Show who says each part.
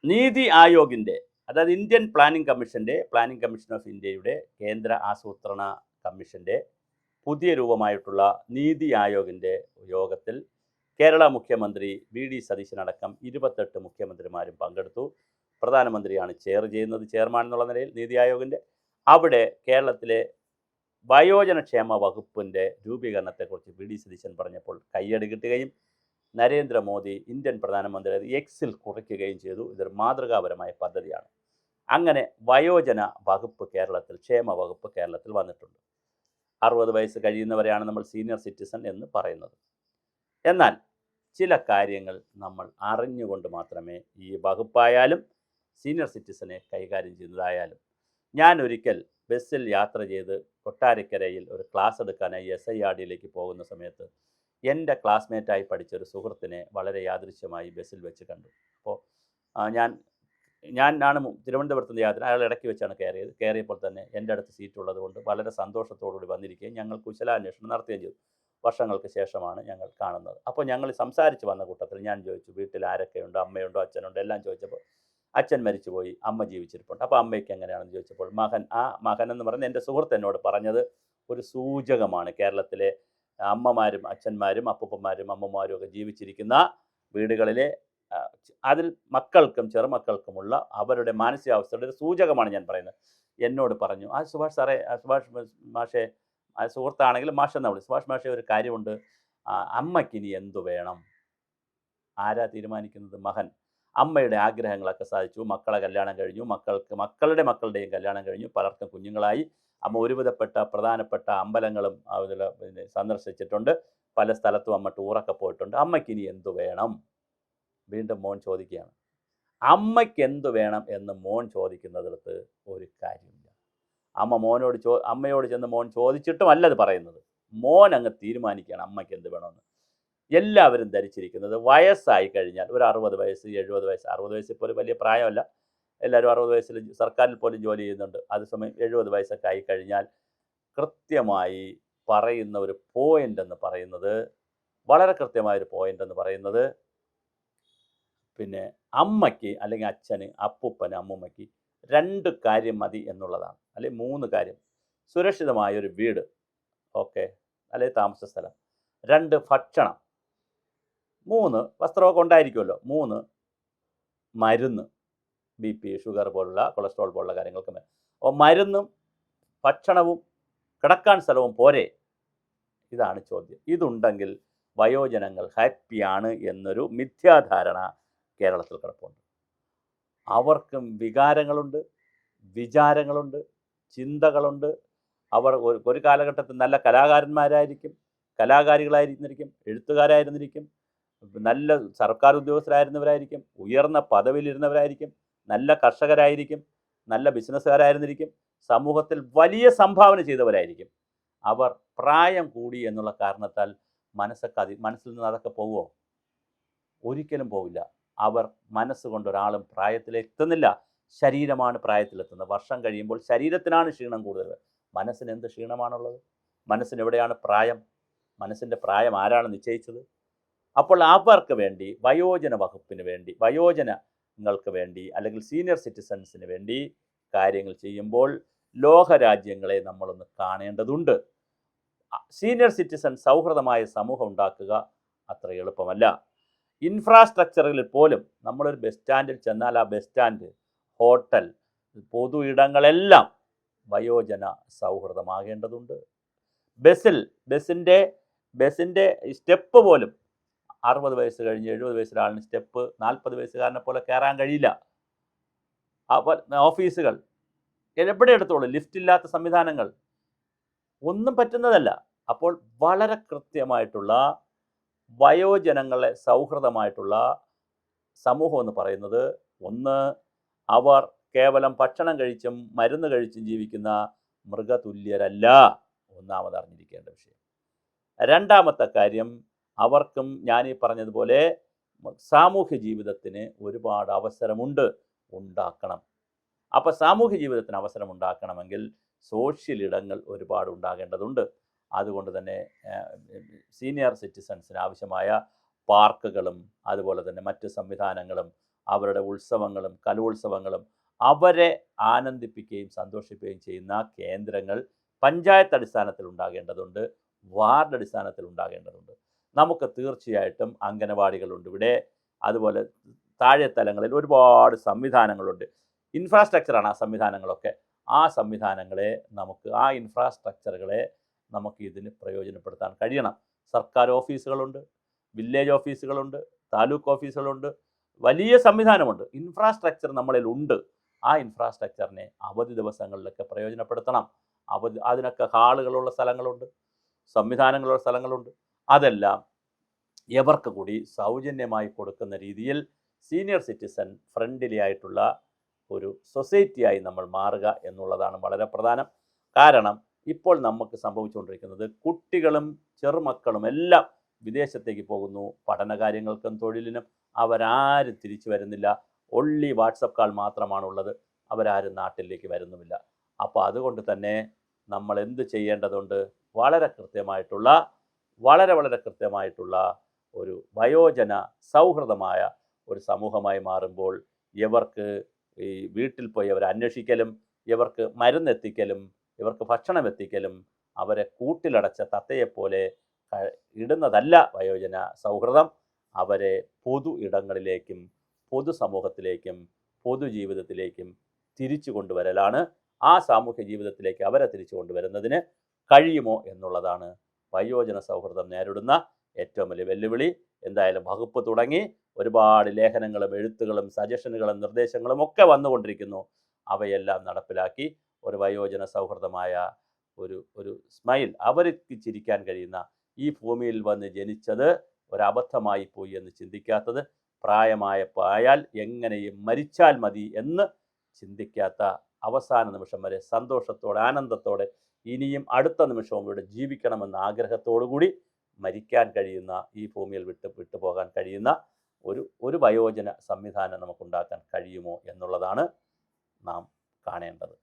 Speaker 1: നീതി ആയോഗിൻ്റെ, അതായത് Indian planning commission of ഇന്ത്യയുടെ കേന്ദ്ര ആസൂത്രണ കമ്മീഷൻ്റെ പുതിയ രൂപമായിട്ടുള്ള നീതി ആയോഗിൻ്റെ യോഗത്തിൽ കേരള മുഖ്യമന്ത്രി വി.ഡി. സതീശനടക്കം 28 മുഖ്യമന്ത്രിമാരും പങ്കെടുത്തു. പ്രധാനമന്ത്രിയാണ് ചെയർമാൻ എന്നുള്ള നിലയിൽ നീതി ആയോഗിൻ്റെ. അവിടെ കേരളത്തിലെ വയോജനക്ഷേമ വകുപ്പിൻ്റെ രൂപീകരണത്തെക്കുറിച്ച് വി.ഡി. സതീശൻ പറഞ്ഞപ്പോൾ കയ്യടി കിട്ടുകയും നരേന്ദ്രമോദി ഇന്ത്യൻ പ്രധാനമന്ത്രി എക്സിൽ കുറിക്കുകയും ചെയ്തു. ഇതൊരു മാതൃകാപരമായ പദ്ധതിയാണ്. അങ്ങനെ വയോജന വകുപ്പ് കേരളത്തിൽ, ക്ഷേമ വകുപ്പ് കേരളത്തിൽ വന്നിട്ടുണ്ട്. 60 വയസ്സ് കഴിയുന്നവരെയാണ് നമ്മൾ സീനിയർ സിറ്റിസൺ എന്ന് പറയുന്നത്. എന്നാൽ ചില കാര്യങ്ങൾ നമ്മൾ അറിഞ്ഞുകൊണ്ട് മാത്രമേ ഈ വകുപ്പായാലും സീനിയർ സിറ്റിസനെ കൈകാര്യം ചെയ്യുന്നതായാലും. ഞാൻ ഒരിക്കൽ ബസ്സിൽ യാത്ര ചെയ്ത് കൊട്ടാരക്കരയിൽ ഒരു ക്ലാസ് എടുക്കാനായി SIRDയിലേക്ക് പോകുന്ന സമയത്ത് എൻ്റെ ക്ലാസ്മേറ്റായി പഠിച്ചൊരു സുഹൃത്തിനെ വളരെ യാദൃശ്യമായി ബസ്സിൽ വെച്ച് കണ്ടു. അപ്പോൾ ഞാനാണ് തിരുവനന്തപുരത്ത് നിന്ന് യാത്ര, അയാൾ ഇടയ്ക്ക് വെച്ചാണ് കയറിയപ്പോൾ തന്നെ എൻ്റെ അടുത്ത് സീറ്റുള്ളത് കൊണ്ട് വളരെ സന്തോഷത്തോടുകൂടി വന്നിരിക്കുകയും ഞങ്ങൾ കുശലാന്വേഷണം നടത്തുകയും ചെയ്തു. വർഷങ്ങൾക്ക് ശേഷമാണ് ഞങ്ങൾ കാണുന്നത്. അപ്പോൾ ഞങ്ങൾ സംസാരിച്ച് വന്ന കൂട്ടത്തിൽ ഞാൻ ചോദിച്ചു, വീട്ടിൽ ആരൊക്കെയുണ്ട്, അമ്മയുണ്ടോ അച്ഛനുണ്ടോ, എല്ലാം ചോദിച്ചപ്പോൾ അച്ഛൻ മരിച്ചുപോയി, അമ്മ ജീവിച്ചിരിപ്പുണ്ട്. അപ്പോൾ അമ്മയ്ക്ക് എങ്ങനെയാണെന്ന് ചോദിച്ചപ്പോൾ മകൻ എന്ന് പറയുന്ന എൻ്റെ സുഹൃത്ത് എന്നോട് പറഞ്ഞത് ഒരു സൂചകമാണ്. കേരളത്തിലെ അമ്മമാരും അച്ഛന്മാരും അപ്പൂപ്പന്മാരും അമ്മമാരും ഒക്കെ ജീവിച്ചിരിക്കുന്ന വീടുകളിലെ അതിൽ മക്കൾക്കും ചെറുമക്കൾക്കുമുള്ള അവരുടെ മാനസികാവസ്ഥയുടെ ഒരു സൂചകമാണ് ഞാൻ പറയുന്നത്. എന്നോട് പറഞ്ഞു, സുഭാഷ് സാറേ, സുഭാഷ് മാഷേ, സുഹൃത്താണെങ്കിലും മാഷെന്നാ വിളി, സുഭാഷ് മാഷേ, ഒരു കാര്യമുണ്ട്, അമ്മയ്ക്കിനി എന്തു വേണം? ആരാ തീരുമാനിക്കുന്നത്? മകൻ. അമ്മയുടെ ആഗ്രഹങ്ങളൊക്കെ സാധിച്ചു, മക്കളെ കല്യാണം കഴിഞ്ഞു, മക്കളുടെയും കല്യാണം കഴിഞ്ഞു, പലർക്കും കുഞ്ഞുങ്ങളായി. അമ്മ ഒരുവിധപ്പെട്ട പ്രധാനപ്പെട്ട അമ്പലങ്ങളും സന്ദർശിച്ചിട്ടുണ്ട്, പല സ്ഥലത്തും അമ്മ ടൂറൊക്കെ പോയിട്ടുണ്ട്. അമ്മയ്ക്കിനി എന്തു വേണം? വീണ്ടും മോൻ ചോദിക്കുകയാണ്. അമ്മയ്ക്ക് എന്തു വേണം എന്ന് മോൻ ചോദിക്കുന്നതിടത്ത് ഒരു കാര്യമില്ല. അമ്മയോട് ചെന്ന് മോൻ ചോദിച്ചിട്ടും അല്ലത് പറയുന്നത്. മോൻ അങ്ങ് തീരുമാനിക്കുകയാണ് അമ്മയ്ക്ക് എന്ത് വേണമെന്ന്. എല്ലാവരും ധരിച്ചിരിക്കുന്നത് വയസ്സായി കഴിഞ്ഞാൽ, ഒരു 60 വയസ്സ് 70 വയസ്സ്, 60 വയസ്സ് ഇപ്പോൾ ഒരു വലിയ പ്രായമല്ല, എല്ലാവരും 60 വയസ്സിൽ സർക്കാരിൽ പോലും ജോലി ചെയ്യുന്നുണ്ട്. അതേസമയം 70 വയസ്സൊക്കെ ആയിക്കഴിഞ്ഞാൽ കൃത്യമായി പറയുന്ന ഒരു പോയിന്റ് എന്ന് പറയുന്നത്, വളരെ കൃത്യമായൊരു പോയിന്റ് എന്ന് പറയുന്നത്, പിന്നെ അമ്മയ്ക്ക് അല്ലെങ്കിൽ അച്ഛന്, അപ്പൂപ്പന്, അമ്മൂമ്മയ്ക്ക് 2 കാര്യം മതി എന്നുള്ളതാണ്, അല്ലെങ്കിൽ 3 കാര്യം. സുരക്ഷിതമായൊരു വീട്, ഓക്കെ, അല്ലെങ്കിൽ താമസ സ്ഥലം. 2 ഭക്ഷണം. 3 വസ്ത്രമൊക്കെ ഉണ്ടായിരിക്കുമല്ലോ. 3 മരുന്ന്, BP, ഷുഗർ പോലുള്ള, കൊളസ്ട്രോൾ പോലുള്ള കാര്യങ്ങൾക്ക്. അപ്പോൾ മരുന്നും ഭക്ഷണവും കിടക്കാൻ സ്ഥലവും പോരെ? ഇതാണ് ചോദ്യം. ഇതുണ്ടെങ്കിൽ വയോജനങ്ങൾ ഹാപ്പിയാണ് എന്നൊരു മിഥ്യാധാരണ കേരളത്തിൽ കിടപ്പുണ്ട്. അവർക്കും വികാരങ്ങളുണ്ട്, വിചാരങ്ങളുണ്ട്, ചിന്തകളുണ്ട്. അവർ ഒരു കാലഘട്ടത്തിൽ നല്ല കലാകാരന്മാരായിരിക്കും, കലാകാരികളായിരുന്നിരിക്കും, എഴുത്തുകാരായിരുന്നിരിക്കും, നല്ല സർക്കാർ ഉദ്യോഗസ്ഥരായിരുന്നവരായിരിക്കും, ഉയർന്ന പദവിയിലിരുന്നവരായിരിക്കും, നല്ല കർഷകരായിരിക്കും, നല്ല ബിസിനസ്സുകാരായിരുന്നിരിക്കും, സമൂഹത്തിൽ വലിയ സംഭാവന ചെയ്തവരായിരിക്കും. അവർ പ്രായം കൂടി എന്നുള്ള കാരണത്താൽ മനസ്സിൽ നിന്ന് അതൊക്കെ പോവുമോ? ഒരിക്കലും പോവില്ല. അവർ മനസ്സുകൊണ്ട് ഒരാളും പ്രായത്തിലെത്തുന്നില്ല. ശരീരമാണ് പ്രായത്തിലെത്തുന്നത്. വർഷം കഴിയുമ്പോൾ ശരീരത്തിനാണ് ക്ഷീണം കൂടുതൽ. മനസ്സിന് എന്ത് ക്ഷീണമാണുള്ളത്? മനസ്സിന് എവിടെയാണ് പ്രായം? മനസ്സിൻ്റെ പ്രായം ആരാണ് നിശ്ചയിച്ചത്? അപ്പോൾ അവർക്ക് വേണ്ടി, വയോജന വകുപ്പിന് വേണ്ടി, വയോജനങ്ങൾക്ക് വേണ്ടി, അല്ലെങ്കിൽ സീനിയർ സിറ്റിസൺസിന് വേണ്ടി കാര്യങ്ങൾ ചെയ്യുമ്പോൾ ലോകരാജ്യങ്ങളെ നമ്മളൊന്ന് കാണേണ്ടതുണ്ട്. സീനിയർ സിറ്റിസൺ സൗഹൃദമായ സമൂഹം ഉണ്ടാക്കുക അത്ര എളുപ്പമല്ല. ഇൻഫ്രാസ്ട്രക്ചറിൽ പോലും നമ്മളൊരു ബസ് സ്റ്റാൻഡിൽ ചെന്നാൽ ആ ബസ് സ്റ്റാൻഡ്, ഹോട്ടൽ, പൊതു ഇടങ്ങളെല്ലാം വയോജന സൗഹൃദമാകേണ്ടതുണ്ട്. ബസ്സിൻ്റെ സ്റ്റെപ്പ് പോലും 60 വയസ്സ് കഴിഞ്ഞ് 70 വയസ്സിലാളിന് സ്റ്റെപ്പ് 40 വയസ്സുകാരനെ പോലെ കയറാൻ കഴിയില്ല. അപ്പോൾ ഓഫീസുകൾ എവിടെ എടുത്തോളൂ, ലിഫ്റ്റ് ഇല്ലാത്ത സംവിധാനങ്ങൾ ഒന്നും പറ്റുന്നതല്ല. അപ്പോൾ വളരെ കൃത്യമായിട്ടുള്ള വയോജനങ്ങളെ സൗഹൃദമായിട്ടുള്ള സമൂഹം എന്ന് പറയുന്നത്, ഒന്ന്, അവർ കേവലം ഭക്ഷണം കഴിച്ചും മരുന്ന് കഴിച്ചും ജീവിക്കുന്ന മൃഗതുല്യരല്ല, ഒന്നാമത് അറിഞ്ഞിരിക്കേണ്ട വിഷയം. രണ്ടാമത്തെ കാര്യം, അവർക്കും ഞാനീ പറഞ്ഞതുപോലെ സാമൂഹ്യ ജീവിതത്തിന് ഒരുപാട് അവസരമുണ്ട്, ഉണ്ടാക്കണം. അപ്പോൾ സാമൂഹ്യ ജീവിതത്തിന് അവസരം ഉണ്ടാക്കണമെങ്കിൽ സോഷ്യൽ ഇടങ്ങൾ ഒരുപാട് ഉണ്ടാകേണ്ടതുണ്ട്. അതുകൊണ്ട് തന്നെ സീനിയർ സിറ്റിസൺസിന് ആവശ്യമായ പാർക്കുകളും അതുപോലെ തന്നെ മറ്റ് സംവിധാനങ്ങളും അവരുടെ ഉത്സവങ്ങളും കലോത്സവങ്ങളും അവരെ ആനന്ദിപ്പിക്കുകയും സന്തോഷിപ്പിക്കുകയും ചെയ്യുന്ന കേന്ദ്രങ്ങൾ പഞ്ചായത്ത് അടിസ്ഥാനത്തിൽ ഉണ്ടാകേണ്ടതുണ്ട്, വാർഡ് അടിസ്ഥാനത്തിൽ ഉണ്ടാകേണ്ടതുണ്ട്. നമുക്ക് തീർച്ചയായിട്ടും അംഗനവാടികളുണ്ട് ഇവിടെ, അതുപോലെ താഴെ തലങ്ങളിൽ ഒരുപാട് സംവിധാനങ്ങളുണ്ട്. ഇൻഫ്രാസ്ട്രക്ചറാണ് ആ സംവിധാനങ്ങളൊക്കെ. ആ സംവിധാനങ്ങളെ നമുക്ക്, ആ ഇൻഫ്രാസ്ട്രക്ചറുകളെ നമുക്ക് ഇതിന് പ്രയോജനപ്പെടുത്താൻ കഴിയണം. സർക്കാർ ഓഫീസുകളുണ്ട്, വില്ലേജ് ഓഫീസുകളുണ്ട്, താലൂക്ക് ഓഫീസുകളുണ്ട്, വലിയ സംവിധാനമുണ്ട്. ഇൻഫ്രാസ്ട്രക്ചർ നമ്മളിൽ ഉണ്ട്. ആ ഇൻഫ്രാസ്ട്രക്ചറിനെ അവധി ദിവസങ്ങളിലൊക്കെ പ്രയോജനപ്പെടുത്തണം. അതിനൊക്കെ ഹാളുകളുള്ള സ്ഥലങ്ങളുണ്ട്, സംവിധാനങ്ങളുള്ള സ്ഥലങ്ങളുണ്ട്. അതെല്ലാം എവർക്ക് കൂടി സൗജന്യമായി കൊടുക്കുന്ന രീതിയിൽ സീനിയർ സിറ്റിസൺ ഫ്രണ്ട്ലി ആയിട്ടുള്ള ഒരു സൊസൈറ്റിയായി നമ്മൾ മാറുക എന്നുള്ളതാണ് വളരെ പ്രധാനം. കാരണം ഇപ്പോൾ നമുക്ക് സംഭവിച്ചുകൊണ്ടിരിക്കുന്നത് കുട്ടികളും ചെറുമക്കളും എല്ലാം വിദേശത്തേക്ക് പോകുന്നു, പഠനകാര്യങ്ങൾക്കും തൊഴിലിനും. അവരാരും തിരിച്ചു വരുന്നില്ല. ഒൺലി വാട്സപ്പ് കാൾ മാത്രമാണുള്ളത്. അവരാരും നാട്ടിലേക്ക് വരുന്നുമില്ല. അപ്പോൾ അതുകൊണ്ട് തന്നെ നമ്മൾ എന്ത് ചെയ്യേണ്ടതുണ്ട്? വളരെ കൃത്യമായിട്ടുള്ള ഒരു വയോജന സൗഹൃദമായ ഒരു സമൂഹമായി മാറുമ്പോൾ ഇവർക്ക് ഈ വീട്ടിൽ പോയി അവരെ അന്വേഷിക്കലും, ഇവർക്ക് മരുന്നെത്തിക്കലും, ഇവർക്ക് ഭക്ഷണം എത്തിക്കലും അവരെ കൂട്ടിലടച്ച തത്തയെപ്പോലെ ഇടുന്നതല്ല വയോജന സൗഹൃദം. അവരെ പൊതു ഇടങ്ങളിലേക്കും പൊതുസമൂഹത്തിലേക്കും പൊതുജീവിതത്തിലേക്കും തിരിച്ചു കൊണ്ടുവരലാണ്. ആ സാമൂഹ്യ ജീവിതത്തിലേക്ക് അവരെ തിരിച്ചു കൊണ്ടുവരുന്നതിന് കഴിയുമോ എന്നുള്ളതാണ് വയോജന സൗഹൃദം നേരിടുന്ന ഏറ്റവും വലിയ വെല്ലുവിളി. എന്തായാലും വകുപ്പ് തുടങ്ങി ഒരുപാട് ലേഖനങ്ങളും എഴുത്തുകളും സജഷനുകളും നിർദ്ദേശങ്ങളും ഒക്കെ വന്നുകൊണ്ടിരിക്കുന്നു. അവയെല്ലാം നടപ്പിലാക്കി ഒരു വയോജന സൗഹൃദമായ ഒരു സ്മൈൽ, അവർക്ക് ചിരിക്കാൻ കഴിയുന്ന, ഈ ഭൂമിയിൽ വന്ന് ജനിച്ചത് ഒരബദ്ധമായി പോയി എന്ന് ചിന്തിക്കാത്തത്, പ്രായമായാൽ എങ്ങനെയും മരിച്ചാൽ മതി എന്ന് ചിന്തിക്കാത്ത, അവസാന നിമിഷം വരെ സന്തോഷത്തോടെ ആനന്ദത്തോടെ ഇനിയും അടുത്ത നിമിഷവും ഇവിടെ ജീവിക്കണമെന്ന ആഗ്രഹത്തോടു കൂടി മരിക്കാൻ കഴിയുന്ന, ഈ ഭൂമിയിൽ വിട്ടുപോകാൻ കഴിയുന്ന ഒരു വയോജന സംവിധാനം നമുക്കുണ്ടാക്കാൻ കഴിയുമോ എന്നുള്ളതാണ് നാം കാണേണ്ടത്.